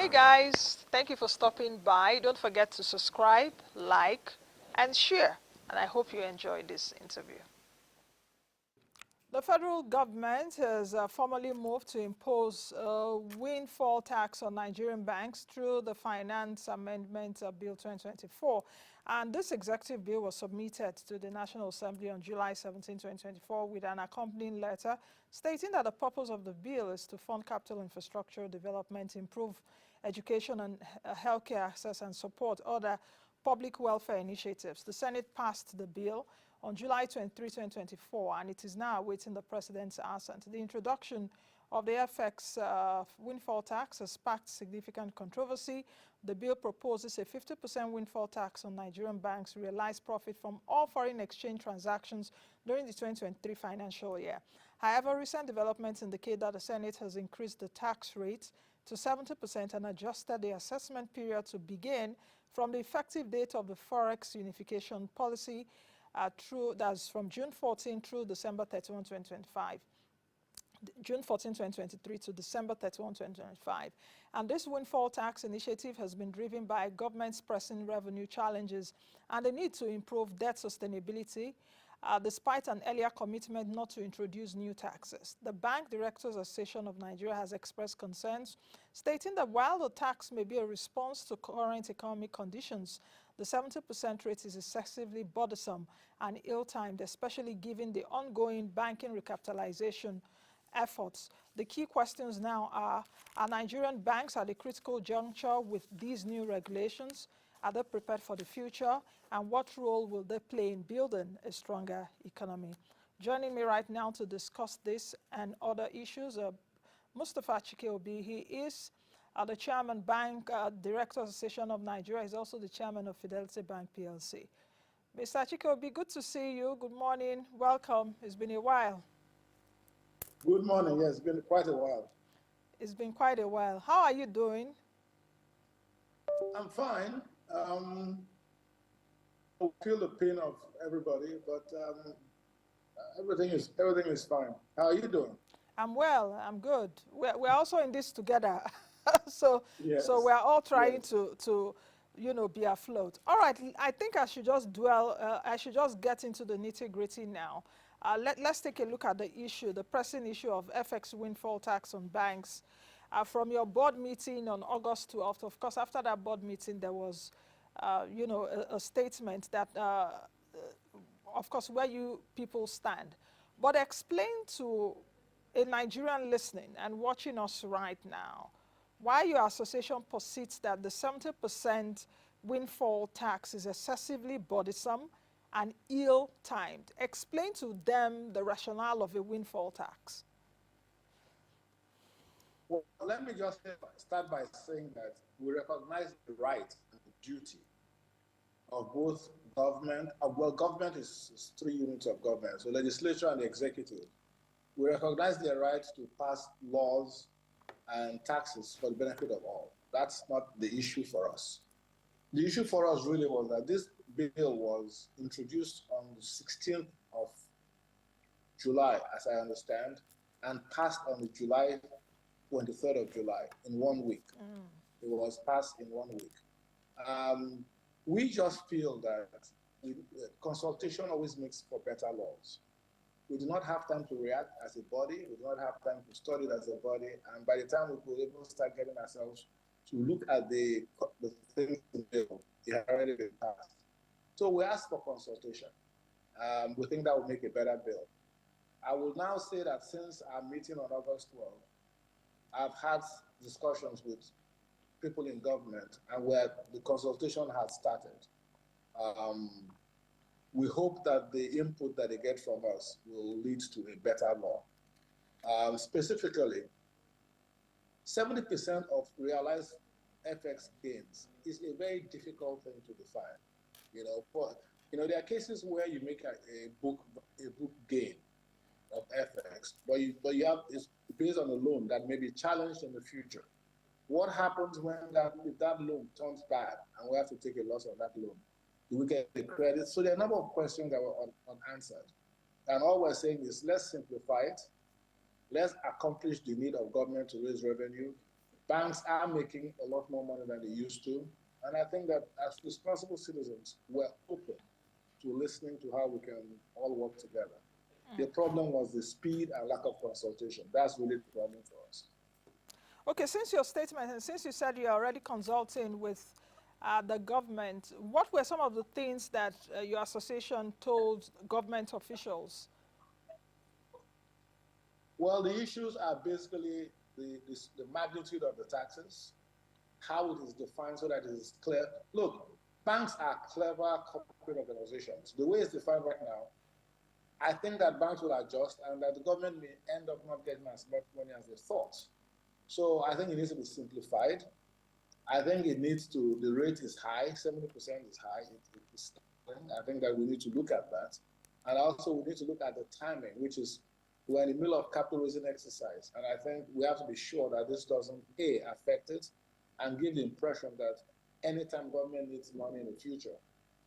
Hey guys, thank you for stopping by. Don't forget to subscribe, like, and share. And I hope you enjoyed this interview. The federal government has formally moved to impose a windfall tax on Nigerian banks through the Finance Amendment Bill 2024. And this executive bill was submitted to the National Assembly on July 17, 2024, with an accompanying letter stating that the purpose of the bill is to fund capital infrastructure development, improve education and healthcare access, and support other public welfare initiatives. The Senate passed the bill on July 23, 2024, and it is now awaiting the President's assent. The introduction of the FX windfall tax has sparked significant controversy. The bill proposes a 50% windfall tax on Nigerian banks' realized profit from all foreign exchange transactions during the 2023 financial year. However, recent developments indicate that the Senate has increased the tax rate to 70% and adjusted the assessment period to begin from the effective date of the Forex unification policy that's from June 14 through December 31, 2025. June 14, 2023 to December 31, 2025. And this windfall tax initiative has been driven by government's pressing revenue challenges and the need to improve debt sustainability, despite an earlier commitment not to introduce new taxes. The Bank Directors Association of Nigeria has expressed concerns, stating that while the tax may be a response to current economic conditions, the 70% rate is excessively burdensome and ill-timed, especially given the ongoing banking recapitalization efforts. The key questions now are Nigerian banks at a critical juncture with these new regulations? Are they prepared for the future? And what role will they play in building a stronger economy? Joining me right now to discuss this and other issues are Mustafa Chike-Obi. He is the Chairman, Bank Directors Association of Nigeria. He's also the Chairman of Fidelity Bank PLC. Mr. Chike-Obi, good to see you. Good morning. Welcome. It's been a while. Good morning. Yes, it's been quite a while. It's been quite a while. How are you doing? I'm fine. I feel the pain of everybody, but everything is fine. How are you doing? I'm well. I'm good. We're also in this together, so Yes. so we're all trying Yes. to be afloat. All right. I think I should just dwell. I should just get into the nitty-gritty now. Let's take a look at the issue, the pressing issue of FX windfall tax on banks. From your board meeting on August 12th, of course, after that board meeting, there was, a statement that, of course, where you people stand. But explain to a Nigerian listening and watching us right now why your association posits that the 70% windfall tax is excessively burdensome and ill-timed. Explain to them the rationale of a windfall tax. Well, let me just start by saying that we recognize the right and the duty of both government. Well, government is three units of government, so legislature and the executive. We recognize their right to pass laws and taxes for the benefit of all. That's not the issue for us. The issue for us really was that this bill was introduced on the 16th of July, as I understand, and passed on the July 23rd of July in 1 week. It was passed in 1 week. We just feel that consultation always makes for better laws. We do not have time to react as a body. We do not have time to study it as a body. And by the time we could able to start getting ourselves to look at the things in the bill, it had already been passed. So we asked for consultation. We think that will make a better bill. I will now say that since our meeting on August 12th, I've had discussions with people in government and where the consultation has started. We hope that the input that they get from us will lead to a better law. Specifically, 70% of realized FX gains is a very difficult thing to define. There are cases where you make a book gain of FX, but it's based on a loan that may be challenged in the future. What happens if that loan turns bad and we have to take a loss on that loan? Do we get the credit? So there are a number of questions that were unanswered. And all we're saying is let's simplify it. Let's accomplish the need of government to raise revenue banks are making a lot more money than they used to. And I think that as responsible citizens, we're open to listening to how we can all work together. The problem was the speed and lack of consultation. That's really the problem for us. Okay, since your statement and since you said you're already consulting with the government, what were some of the things that your association told government officials? Well, the issues are basically the magnitude of the taxes, how it is defined so that it is clear. Look, banks are clever corporate organizations. The way it's defined right now, I think that banks will adjust and that the government may end up not getting as much money as they thought. So I think it needs to be simplified. I think it needs to, the rate is high, 70% is high. I think that we need to look at that. And also we need to look at the timing, which is we're in the middle of capital raising exercise. And I think we have to be sure that this doesn't, A, affect it and give the impression that anytime government needs money in the future,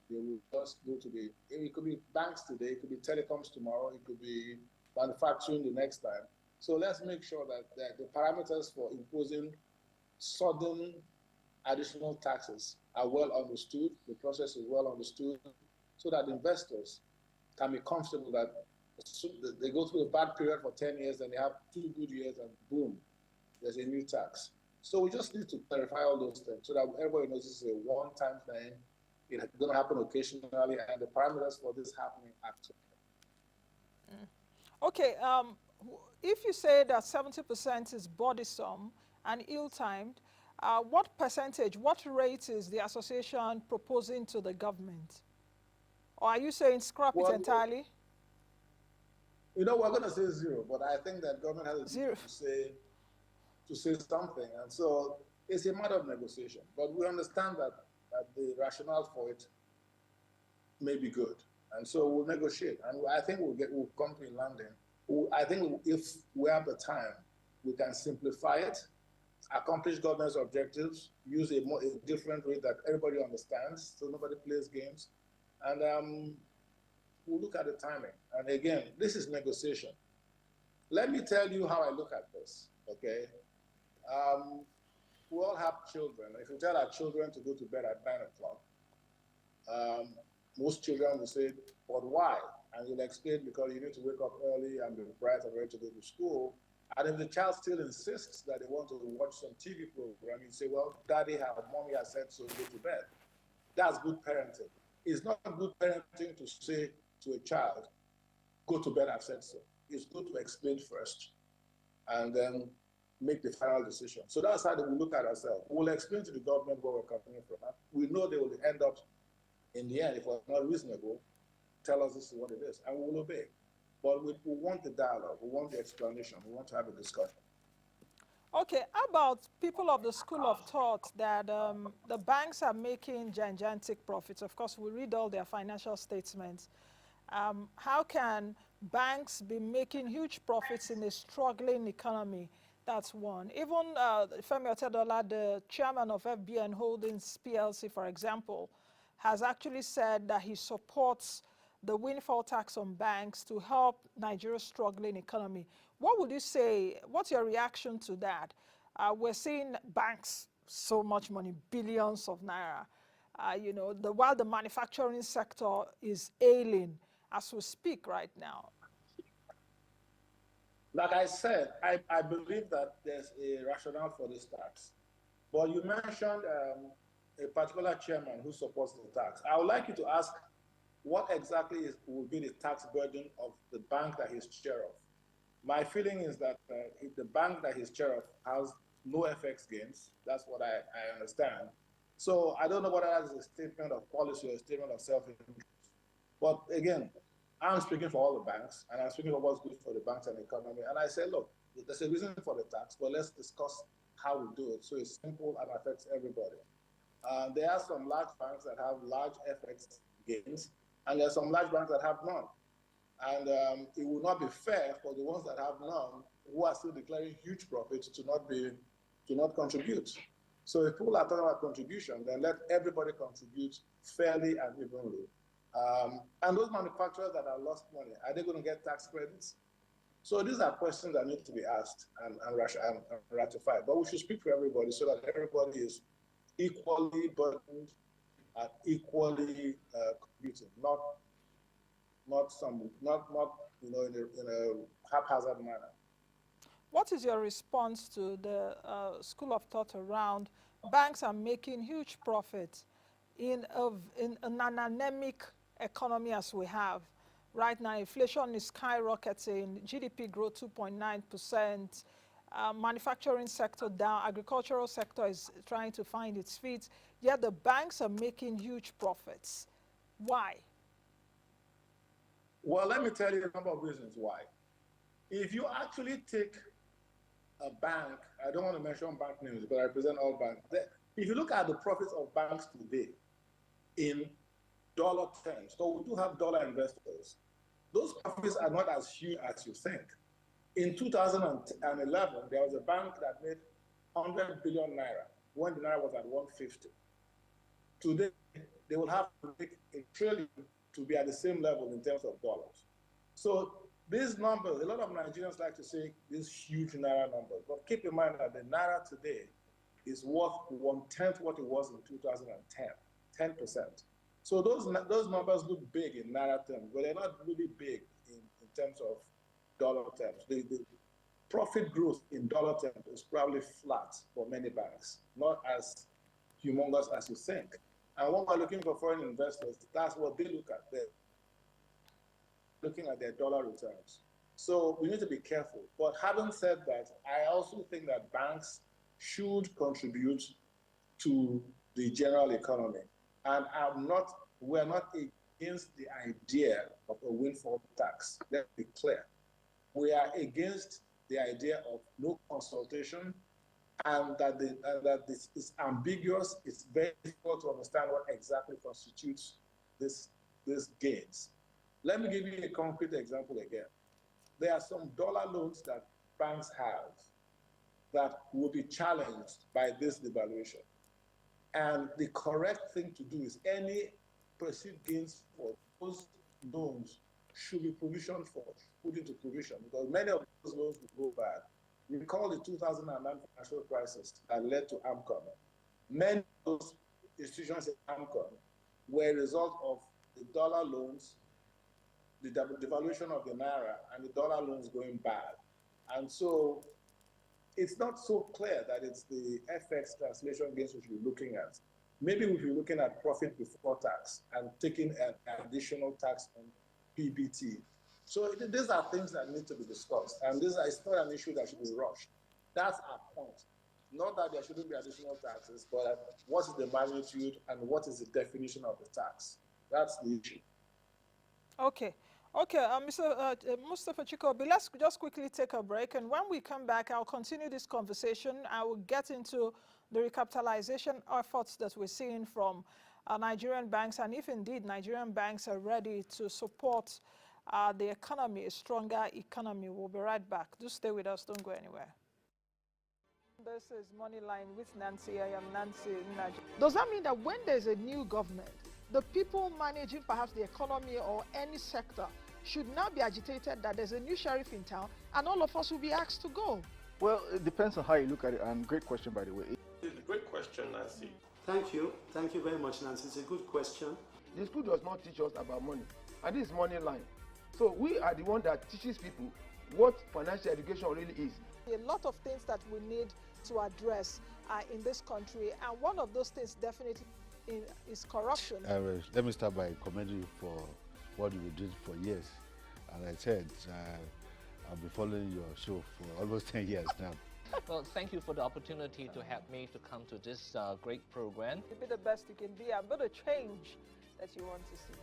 they will just go to the, it could be banks today, it could be telecoms tomorrow, it could be manufacturing the next time. So let's make sure that the parameters for imposing sudden additional taxes are well understood, the process is well understood, so that investors can be comfortable that they go through a bad period for 10 years, then they have 2 good years, and boom, there's a new tax. So we just need to clarify all those things so that everybody knows this is a one-time thing. It's going to happen occasionally, and the parameters for this happening actually. Okay, if you say that 70% is bodysome and ill-timed, what percentage, what rate is the association proposing to the government? Or are you saying scrap it entirely? We're going to say zero, but I think that government has a duty to say something. And so it's a matter of negotiation. But we understand that the rationale for it may be good. And so we'll negotiate. And I think we'll come to a landing. I think if we have the time, we can simplify it, accomplish government's objectives, use a different way that everybody understands, so nobody plays games. And we'll look at the timing. And again, this is negotiation. Let me tell you how I look at this, okay? We all have children. If you tell our children to go to bed at 9 o'clock, most children will say, but why? And you'll explain because you need to wake up early and be bright and ready to go to school. And if the child still insists that they want to watch some TV program, you say, well, daddy, mommy has said so, go to bed. That's good parenting. It's not good parenting to say to a child, go to bed, I've said so. It's good to explain first and then make the final decision. So that's how we look at ourselves. We'll explain to the government where we're coming from. We know they will end up, in the end, if we're not reasonable, tell us this is what it is, and we will obey. But we want the dialogue, we want the explanation, we want to have a discussion. Okay, how about people of the school of thought that the banks are making gigantic profits? Of course, we read all their financial statements. How can banks be making huge profits in a struggling economy? That's one. Even Femi Otedola, the chairman of FBN Holdings PLC, for example, has actually said that he supports the windfall tax on banks to help Nigeria's struggling economy. What would you say, what's your reaction to that? We're seeing banks, so much money, billions of naira. While the manufacturing sector is ailing as we speak right now. Like I said, I believe that there's a rationale for this tax. But you mentioned a particular chairman who supports the tax. I would like you to ask what exactly will be the tax burden of the bank that he's chair of. My feeling is that if the bank that he's chair of has no FX gains, that's what I understand. So I don't know whether that is a statement of policy or a statement of self-interest. But again, I'm speaking for all the banks, and I'm speaking for what's good for the banks and the economy. And I say, look, there's a reason for the tax, but let's discuss how we do it so it's simple and affects everybody. There are some large banks that have large FX gains, and there are some large banks that have none. And it will not be fair for the ones that have none, who are still declaring huge profits, to not contribute. So if people are talking about contribution, then let everybody contribute fairly and evenly. And those manufacturers that have lost money, are they going to get tax credits? So these are questions that need to be asked and ratified. But we should speak for everybody so that everybody is equally burdened and equally contributing, not in a haphazard manner. What is your response to the school of thought around banks are making huge profits in an anemic economy as we have? Right now, inflation is skyrocketing, GDP growth 2.9%, manufacturing sector down, agricultural sector is trying to find its feet, yet the banks are making huge profits. Why? Well, let me tell you a number of reasons why. If you actually take a bank, I don't want to mention bank names, but I represent all banks. If you look at the profits of banks today in dollar terms, so we do have dollar investors, those profits are not as huge as you think. In 2011, there was a bank that made 100 billion naira when the naira was at 150. Today, they will have to make $1 trillion to be at the same level in terms of dollars. So these numbers, a lot of Nigerians like to say these huge naira numbers, but keep in mind that the naira today is worth 1/10 what it was in 2010, 10%. So those numbers look big in naira terms, but they're not really big in terms of dollar terms. The profit growth in dollar terms is probably flat for many banks, not as humongous as you think. And when we're looking for foreign investors, that's what they look at. They're looking at their dollar returns. So we need to be careful. But having said that, I also think that banks should contribute to the general economy. And we're not against the idea of a windfall tax. Let's be clear. We are against the idea of no consultation, and that this is ambiguous. It's very difficult to understand what exactly constitutes these gains. Let me give you a concrete example again. There are some dollar loans that banks have that will be challenged by this devaluation. And the correct thing to do is any perceived gains for those loans should be provisioned for, put into provision, because many of those loans will go bad. Recall the 2009 financial crisis that led to AMCON. Many of those institutions in AMCON were a result of the dollar loans, the devaluation of the naira, and the dollar loans going bad. And so it's not so clear that it's the FX translation gains we should be looking at. Maybe we should be looking at profit before tax and taking an additional tax on PBT. So these are things that need to be discussed, and it's not an issue that should be rushed. That's our point. Not that there shouldn't be additional taxes, but what is the magnitude and what is the definition of the tax? That's the issue. Okay. Mr. Mustafa Chike-Obi, let's just quickly take a break, and when we come back, I'll continue this conversation. I will get into the recapitalization efforts that we're seeing from Nigerian banks, and if indeed Nigerian banks are ready to support the economy, a stronger economy. We'll be right back. Do stay with us. Don't go anywhere. This is Moneyline with Nancy. I am Nancy. Does that mean that when there's a new government, the people managing perhaps the economy or any sector should now be agitated that there's a new sheriff in town and all of us will be asked to go? Well, it depends on how you look at it. Great question, by the way. It's a great question, Nancy. Thank you. Thank you very much, Nancy. It's a good question. The school does not teach us about money, and this is money line. So we are the one that teaches people what financial education really is. A lot of things that we need to address in this country, and one of those things definitely is corruption. Let me start by commending you for what you did for years. As I said, I've been following your show for almost 10 years now. Well, thank you for the opportunity to help me to come to this great program. You be the best you can be. I'm going to change that you want to see.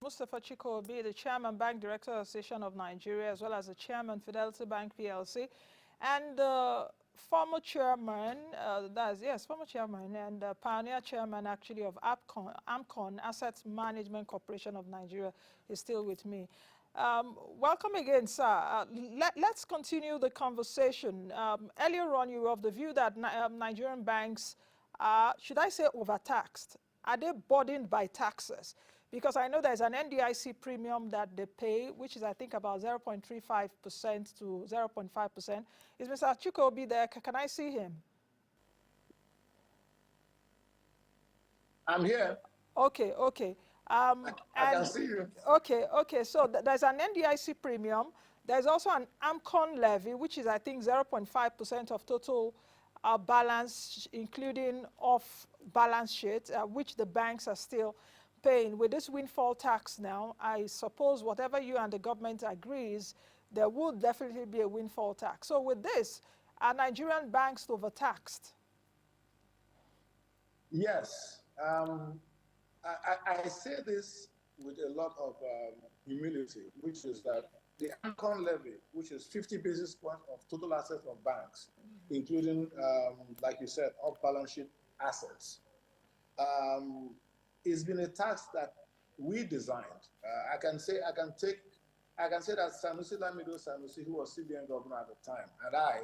Mustafa Chike-Obi, the Chairman, Bank Director Association of Nigeria, as well as the Chairman, Fidelity Bank PLC, and the former Chairman, former Chairman and Pioneer Chairman, actually, of AMCON, Asset Management Corporation of Nigeria, is still with me. Welcome again, sir. Let's continue the conversation. Earlier on, you were of the view that Nigerian banks are, should I say, overtaxed? Are they burdened by taxes? Because I know there's an NDIC premium that they pay, which is, I think, about 0.35% to 0.5%. Is Mr. Chike-Obi there? Can I see him? I'm here. Okay, okay. I can see you. Okay, okay. So there's an NDIC premium. There's also an AMCON levy, which is, I think, 0.5% of total balance, including off balance sheet, which the banks are still paying. With this windfall tax now, I suppose whatever you and the government agrees, there will definitely be a windfall tax. So with this, are Nigerian banks overtaxed? Yes. I say this with a lot of humility, which is that the AMCON levy, which is 50 basis points of total assets of banks, including, like you said, off-balance sheet assets, it's been a tax that we designed. I can say that Sanusi Lamido Sanusi, who was CBN governor at the time, and I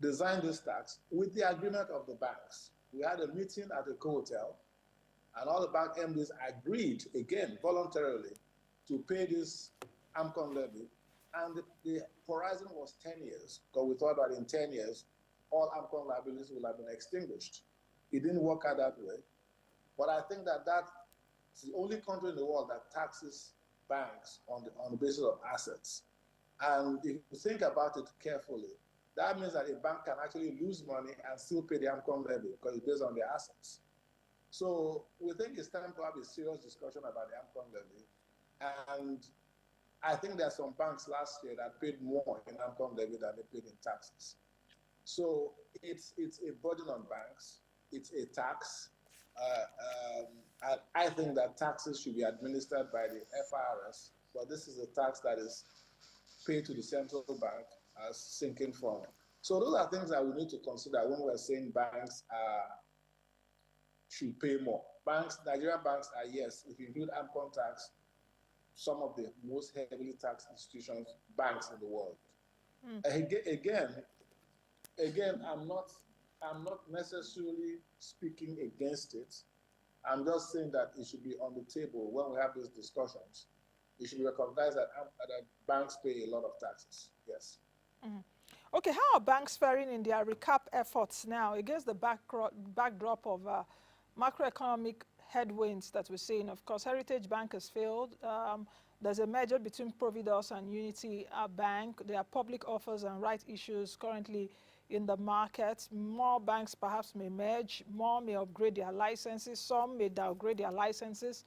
designed this tax with the agreement of the banks. We had a meeting at a hotel, and all the bank MDs agreed, again, voluntarily, to pay this AMCON levy. And the horizon was 10 years, because we thought that in 10 years, all AMCON liabilities will have been extinguished. It didn't work out that way. But I think that that's the only country in the world that taxes banks on the basis of assets. And if you think about it carefully, that means that a bank can actually lose money and still pay the AMCON levy because it's based on their assets. So we think it's time to have a serious discussion about the AMCON levy. And I think there are some banks last year that paid more in AMCON levy than they paid in taxes. So it's a burden on banks. It's a tax. And I think that taxes should be administered by the FRS, but this is a tax that is paid to the central bank as sinking fund. So those are things that we need to consider when we're saying banks should pay more. Nigerian banks are, yes, if you include AMCON tax, some of the most heavily taxed banks in the world. Again, I'm not necessarily speaking against it. I'm just saying that it should be on the table when we have these discussions. It should be recognized that banks pay a lot of taxes. Yes. Mm-hmm. Okay, how are banks faring in their recap efforts now against the backdrop of macroeconomic headwinds that we're seeing? Of course, Heritage Bank has failed. There's a merger between Providus and Unity Bank. There are public offers and right issues currently in the market. More banks perhaps may merge, more may upgrade their licenses, some may downgrade their licenses.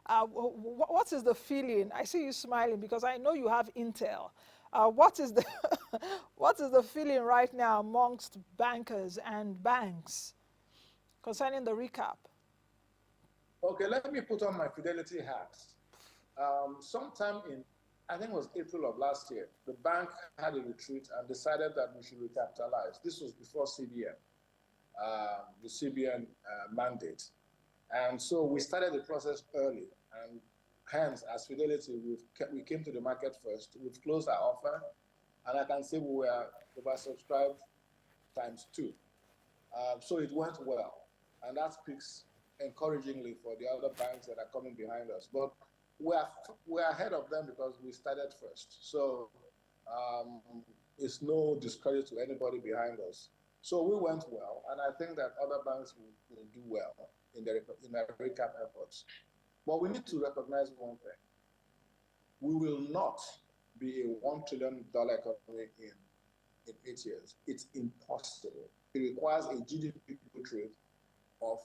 What is the feeling? I see you smiling because I know you have intel. What is the what is the feeling right now amongst bankers and banks concerning the recap? Okay, let me put on my Fidelity hat. Sometime in, I think it was April of last year, the bank had a retreat and decided that we should recapitalize. This was before CBN, the CBN mandate. And so we started the process early. And hence, as Fidelity, we came to the market first. We've closed our offer. And I can say we were oversubscribed ×2. So it went well. And that speaks encouragingly for the other banks that are coming behind us. But we're ahead of them because we started first. So it's no discredit to anybody behind us. So we went well, and I think that other banks will do well in their recap efforts. But we need to recognize one thing. We will not be a $1 trillion economy in 8 years. It's impossible. It requires a GDP growth rate of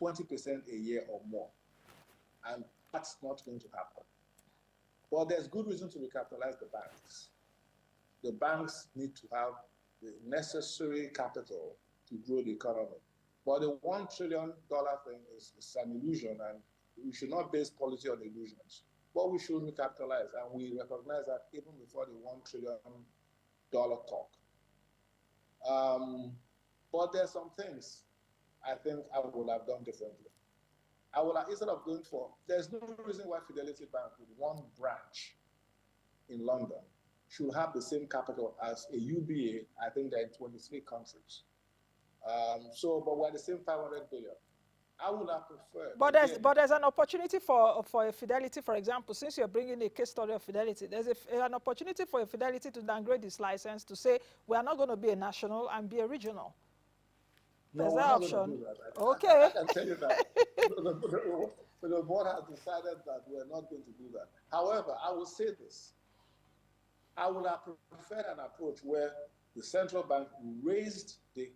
20% a year or more. And that's not going to happen. But there's good reason to recapitalize the banks. The banks need to have the necessary capital to grow the economy. But the $1 trillion thing is an illusion, and We should not base policy on illusions, but we should recapitalize, and we recognize that even before the $1 trillion talk. But there's some things I think I would have done differently. I would have, instead of going for, there's no reason why Fidelity Bank with one branch in London should have the same capital as a UBA. I think they're in 23 countries. But we're the same 500 billion. I would have preferred. But there's an opportunity for a Fidelity, for example, since you're bringing a case study of Fidelity, there's an opportunity for a Fidelity to downgrade its license to say we are not going to be a national and be a regional. No, there's that option. Okay. I can tell you that the board has decided that we're not going to do that. However, I will say this. I would have preferred an approach where the central bank raised the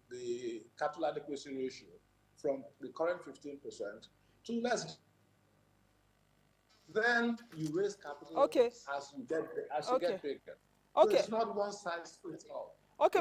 capital adequacy ratio from the current 15% to less. Then you raise capital as you get bigger. So it's not one size fits all. Okay,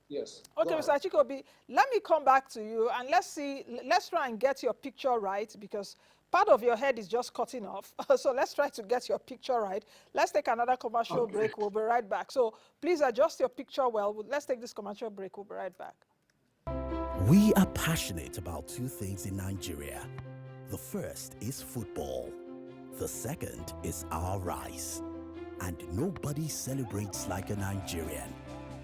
yes. Okay, Mr. Chike-Obi, let me come back to you and let's try and get your picture right, because part of your head is just cutting off. So let's try to get your picture right. Let's take another commercial break. We'll be right back. So please adjust your picture well. Let's take this commercial break. We'll be right back. We are passionate about two things in Nigeria. The first is football. The second is our rice. And nobody celebrates like a Nigerian.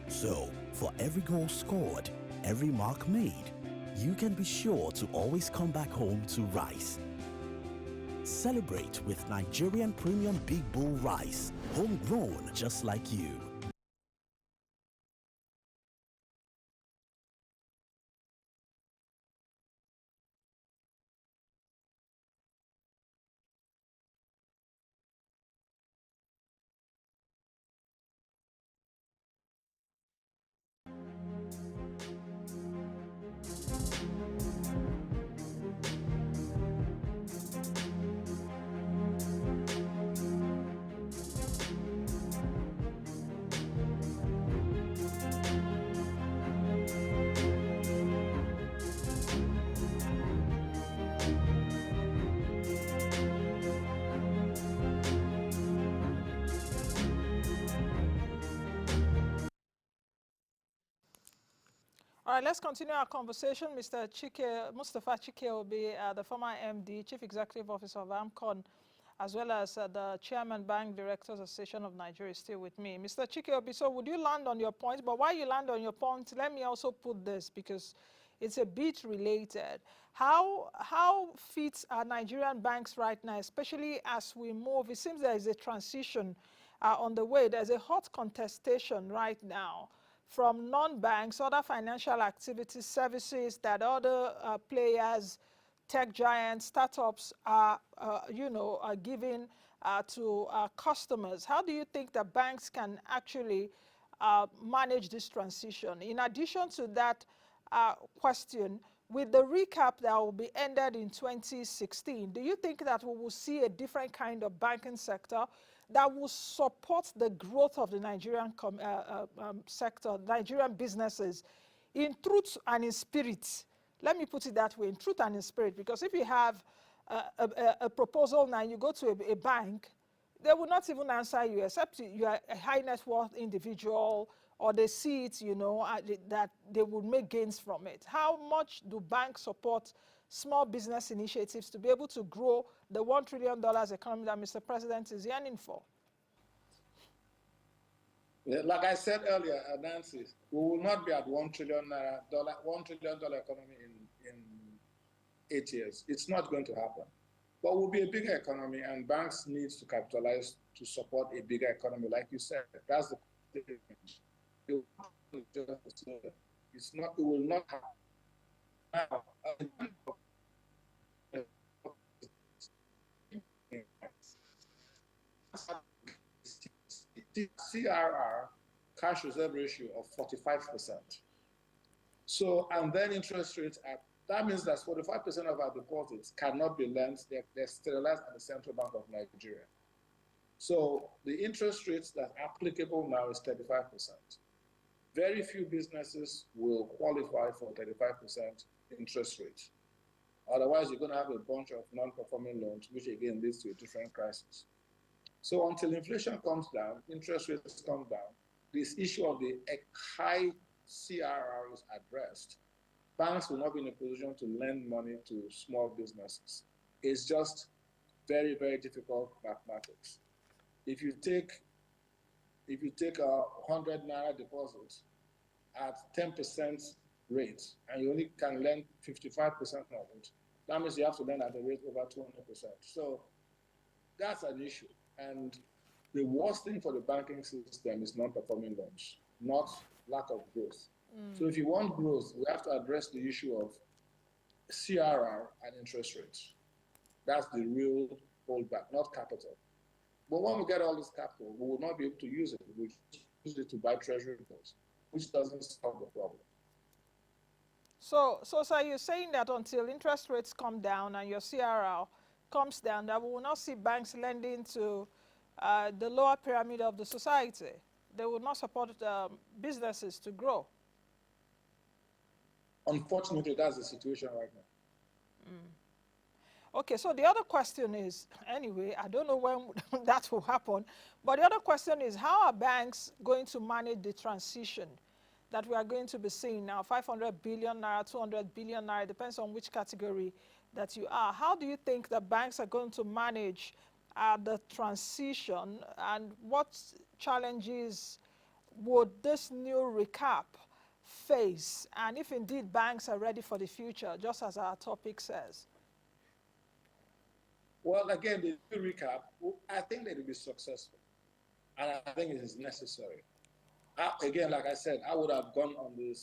So, for every goal scored, every mark made, you can be sure to always come back home to rice. Celebrate with Nigerian Premium Big Bull Rice, homegrown just like you. All right, let's continue our conversation. Mr. Mustafa Chike-Obi, the former MD, Chief Executive Officer of AMCON, as well as the Chairman, Bank Directors Association of Nigeria, is still with me. Mr. Chike-Obi, so would you land on your point? But while you land on your point, let me also put this, because it's a bit related. How fit are Nigerian banks right now, especially as we move? It seems there is a transition on the way. There's a hot contestation right now from non-banks, other financial activities, services that other players, tech giants, startups are giving to customers. How do you think that banks can actually manage this transition? In addition to that question, with the recap that will be ended in 2016, do you think that we will see a different kind of banking sector that will support the growth of the Nigerian sector, Nigerian businesses, in truth and in spirit? Let me put it that way, in truth and in spirit, because if you have a proposal now, you go to a bank, they will not even answer you, except you are a high net worth individual, or they see it, that they will make gains from it. How much do banks support small business initiatives to be able to grow the $1 trillion economy that Mr. President is yearning for? Like I said earlier, Nancy, we will not be at $1 trillion economy in 8 years. It's not going to happen. But we'll be a bigger economy, and banks need to capitalize to support a bigger economy, like you said. That's the thing. It's not. It will not happen. CRR, cash reserve ratio of 45%. So, and then interest rates that means that 45% of our deposits cannot be lent. They're sterilized at the Central Bank of Nigeria. So the interest rates that are applicable now is 35%. Very few businesses will qualify for 35% interest rate. Otherwise, you're going to have a bunch of non-performing loans, which again leads to a different crisis. So until inflation comes down, interest rates come down, this issue of the high CRR is addressed, banks will not be in a position to lend money to small businesses. It's just very, very difficult mathematics. If you take a 100 naira deposit at 10% rate, and you only can lend 55% of it, that means you have to lend at a rate over 200%. So that's an issue. And the worst thing for the banking system is non-performing loans, not lack of growth. So if you want growth, we have to address the issue of CRR and interest rates. That's the real holdback, not capital. But when we get all this capital, we will not be able to use it. We use it to buy treasury bills, which doesn't solve the problem. So you're saying that until interest rates come down and your CRR comes down, that we will not see banks lending to the lower pyramid of the society. They will not support businesses to grow. Unfortunately, that's the situation right now. Okay, so the other question is, anyway, I don't know when that will happen, but the other question is, how are banks going to manage the transition that we are going to be seeing now? 500 billion naira, 200 billion naira, depends on which category that you are. How do you think the banks are going to manage the transition, and what challenges would this new recap face? And if indeed banks are ready for the future, just as our topic says. Well, again, the recap, I think that it will be successful. And I think it is necessary. Again, like I said, I would have gone on the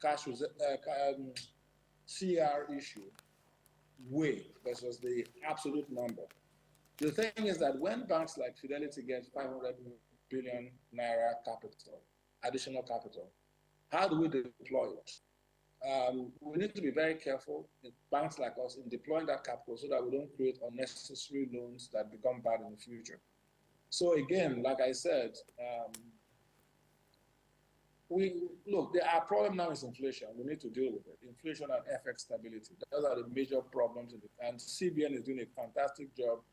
cash CR issue way versus the absolute number. The thing is that when banks like Fidelity get 500 billion naira capital, additional capital, how do we deploy it? We need to be very careful in banks like us in deploying that capital so that we don't create unnecessary loans that become bad in the future. So again, like I said, our problem now is inflation. We need to deal with it. Inflation and FX stability. Those are the major problems. And CBN is doing a fantastic job,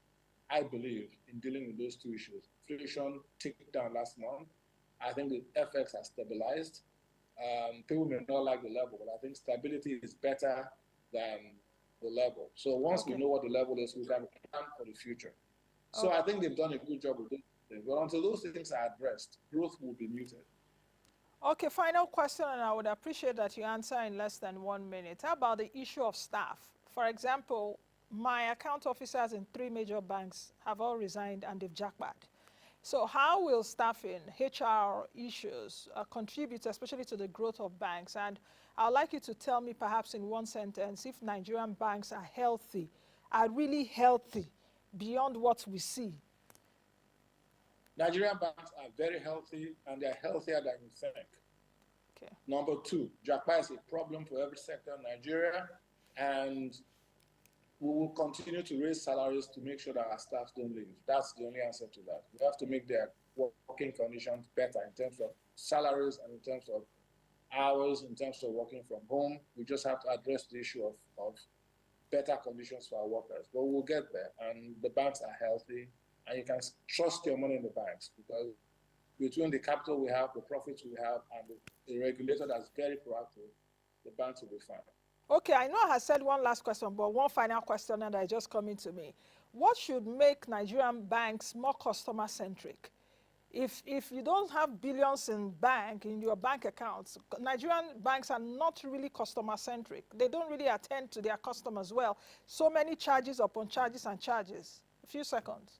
I believe, in dealing with those two issues. Inflation ticked down last month. I think the FX has stabilized. People may not like the level, but I think stability is better than the level. So once we know what the level is, we can plan for the future. So I think they've done a good job with this. But until those things are addressed, growth will be muted. Okay, final question, and I would appreciate that you answer in less than 1 minute. How about the issue of staff? For example, my account officers in 3 major banks have all resigned and they've jackpot. So how will staffing, HR issues contribute especially to the growth of banks? And I'd like you to tell me perhaps in 1 sentence if Nigerian banks are healthy, are really healthy beyond what we see. Nigerian banks are very healthy, and they're healthier than you think. Okay. Number 2, jackpot is a problem for every sector in Nigeria, and we will continue to raise salaries to make sure that our staff don't leave. That's the only answer to that. We have to make their working conditions better in terms of salaries and in terms of hours, in terms of working from home. We just have to address the issue of better conditions for our workers. But we'll get there, and the banks are healthy, and you can trust your money in the banks, because between the capital we have, the profits we have, and the regulator that's very proactive, the banks will be fine. Okay, I know I have said one last question, but one final question that is just coming to me. What should make Nigerian banks more customer-centric? If you don't have billions in your bank accounts, Nigerian banks are not really customer-centric. They don't really attend to their customers well. So many charges upon charges and charges. A few seconds.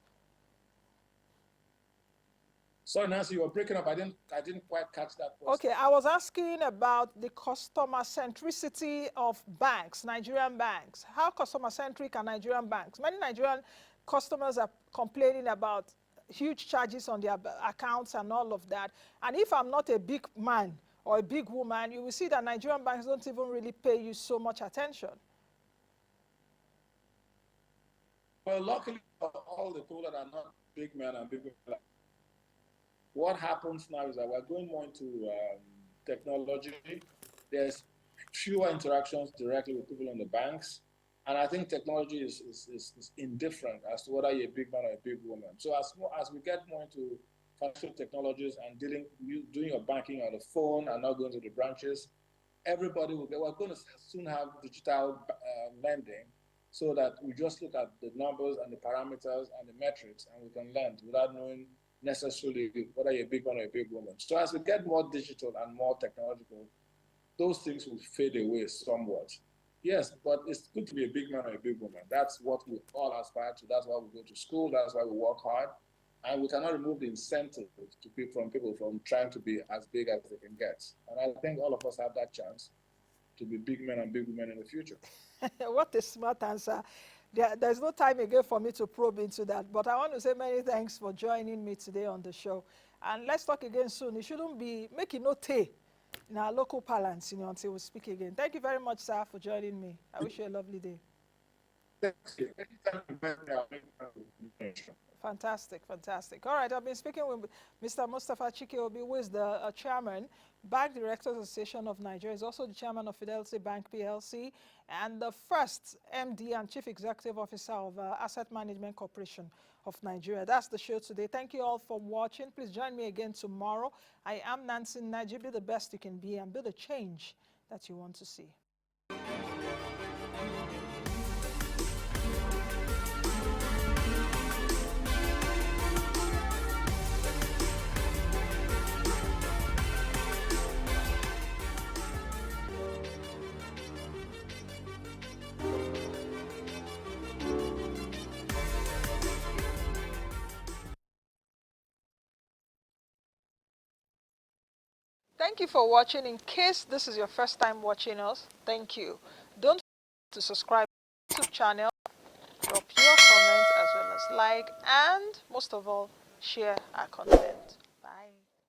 Sorry, Nancy, you were breaking up. I didn't quite catch that question. Okay, I was asking about the customer centricity of banks, Nigerian banks. How customer centric are Nigerian banks? Many Nigerian customers are complaining about huge charges on their accounts and all of that. And if I'm not a big man or a big woman, you will see that Nigerian banks don't even really pay you so much attention. Well, luckily, all the people that are not big men and big women, what happens now is that we're going more into technology. There's fewer interactions directly with people in the banks. And I think technology is indifferent as to whether you're a big man or a big woman. So as we get more into financial technologies and doing your banking on the phone and not going to the branches, everybody will get, we're going to soon have digital lending so that we just look at the numbers and the parameters and the metrics and we can lend without knowing necessarily whether you're a big man or a big woman. So as we get more digital and more technological, those things will fade away somewhat. Yes, but it's good to be a big man or a big woman. That's what we all aspire to. That's why we go to school. That's why we work hard. And we cannot remove the incentive from people from trying to be as big as they can get. And I think all of us have that chance to be big men and big women in the future. What a smart answer. There's no time again for me to probe into that. But I want to say many thanks for joining me today on the show. And let's talk again soon. It shouldn't be making no tea in our local parlance, until we speak again. Thank you very much, sir, for joining me. I wish you a lovely day. Thank you. Anytime you invite me, I'll make it. Fantastic, fantastic. All right, I've been speaking with Mr. Mustafa Chike-Obi, who is the chairman, Bank Directors Association of Nigeria. He's also the chairman of Fidelity Bank PLC and the first MD and Chief Executive Officer of Asset Management Corporation of Nigeria. That's the show today. Thank you all for watching. Please join me again tomorrow. I am Nancy Naji. Be the best you can be and be the change that you want to see. Thank you for watching. In case this is your first time watching us, thank you. Don't forget to subscribe to our YouTube channel, drop your comments as well as like, and most of all, share our content.